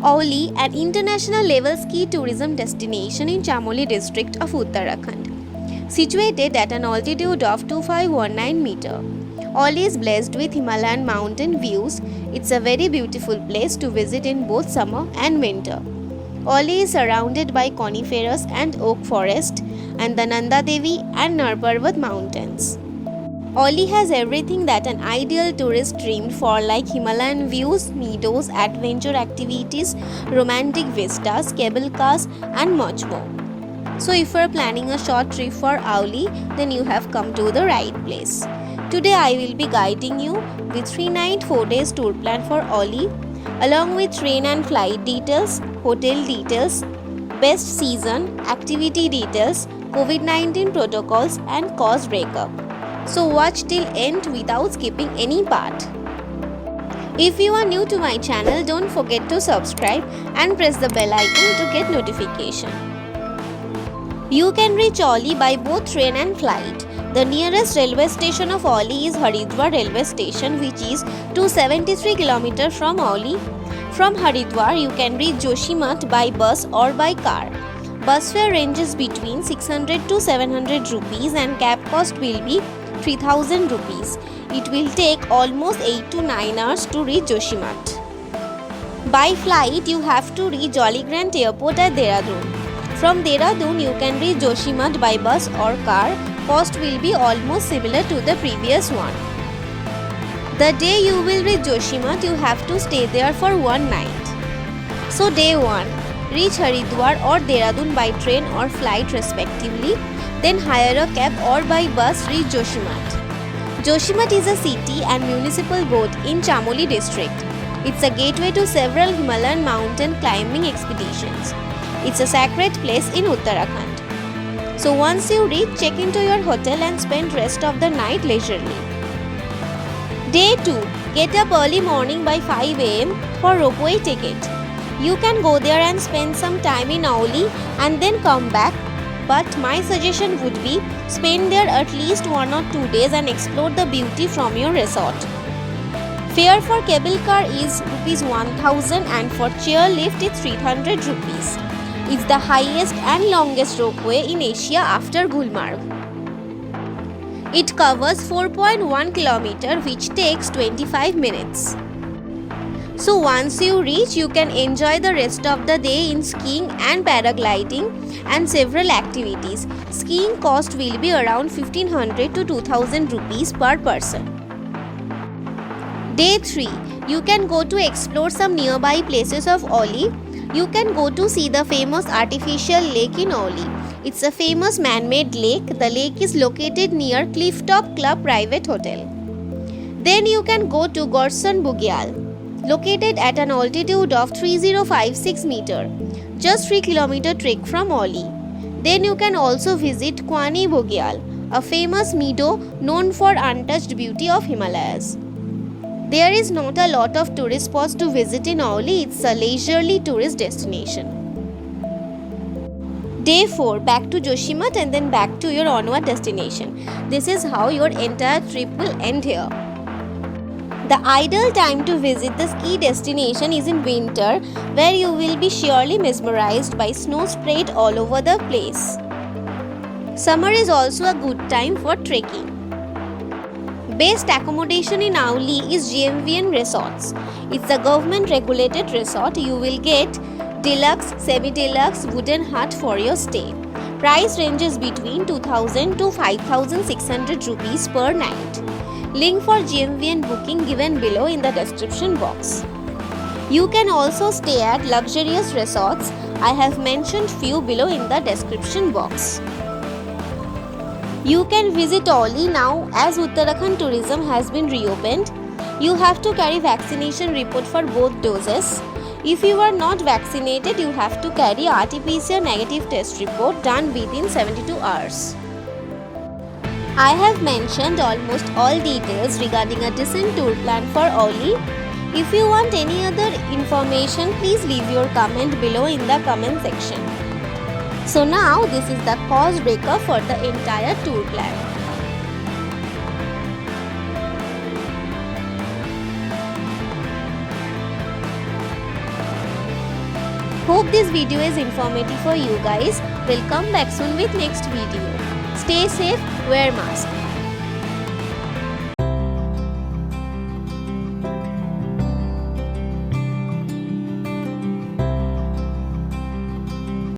Auli, an international level ski tourism destination in Chamoli district of Uttarakhand. Situated at an altitude of 2519 meter. Auli is blessed with Himalayan mountain views. It's a very beautiful place to visit in both summer and winter. Auli is surrounded by coniferous and oak forest and the Nanda Devi and Narparvat mountains. Auli has everything that an ideal tourist dreamed for, like Himalayan views, meadows, adventure activities, romantic vistas, cable cars and much more. So if you are planning a short trip for Auli, then you have come to the right place. Today I will be guiding you with 3-night 4 days tour plan for Auli, along with train and flight details, hotel details, best season, activity details, COVID-19 protocols and cost breakup. So watch till end without skipping any part. If you are new to my channel, don't forget to subscribe and press the bell icon to get notification. You can reach Auli by both train and flight. The nearest railway station of Auli is Haridwar railway station, which is 273 km from Auli. From Haridwar, you can reach Joshimath by bus or by car. Bus fare ranges between 600 to 700 rupees and cab cost will be 3000 rupees. It will take almost 8 to 9 hours to reach Joshimath. By flight, you have to reach Jolly Grant Airport at Dehradun. From Dehradun, you can reach Joshimath by bus or car. Cost will be almost similar to the previous one. The day you will reach Joshimath, you have to stay there for one night. So day 1, reach Haridwar or Dehradun by train or flight respectively. Then hire a cab or by bus reach Joshimath. Joshimath is a city and municipal board in Chamoli district. It's a gateway to several Himalayan mountain climbing expeditions. It's a sacred place in Uttarakhand. So once you reach, check into your hotel and spend rest of the night leisurely. Day 2. Get up early morning by 5 am for ropeway ticket. You can go there and spend some time in Auli and then come back. But my suggestion would be spend there at least 1 or 2 days and explore the beauty from your resort. Fare for cable car is Rs 1000 and for chair lift it's 300 rupees. It's the highest and longest ropeway in Asia after Gulmarg. It covers 4.1 km which takes 25 minutes. So once you reach, you can enjoy the rest of the day in skiing and paragliding and several activities. Skiing cost will be around 1500 to 2000 rupees per person. Day 3. You can go to explore some nearby places of Auli. You can go to see the famous artificial lake in Auli. It's a famous man-made lake. The lake is located near Clifftop Club Private Hotel. Then you can go to Gorsan Bugyal, located at an altitude of 3056 meter, just 3 km trek from Auli. Then you can also visit Kwani Bugyal, a famous meadow known for untouched beauty of Himalayas. There is not a lot of tourist spots to visit in Auli. It's a leisurely tourist destination. Day 4. Back to Joshimath and then back to your onward destination. This is how your entire trip will end here. The ideal time to visit the ski destination is in winter, where you will be surely mesmerized by snow spread all over the place. Summer is also a good time for trekking. Best accommodation in Auli is GMVN Resorts. It's a government regulated resort. You will get deluxe, semi-deluxe, wooden hut for your stay. Price ranges between 2000 to 5600 rupees per night. Link for GMVN booking given below in the description box. You can also stay at luxurious resorts. I have mentioned few below in the description box. You can visit Auli now as Uttarakhand tourism has been reopened. You have to carry vaccination report for both doses. If you are not vaccinated, you have to carry RT-PCR negative test report done within 72 hours. I have mentioned almost all details regarding a decent tour plan for Auli. If you want any other information, please leave your comment below in the comment section. So now this is the cost breakup for the entire tour plan. Hope this video is informative for you guys. We'll come back soon with next video. Stay safe, wear mask.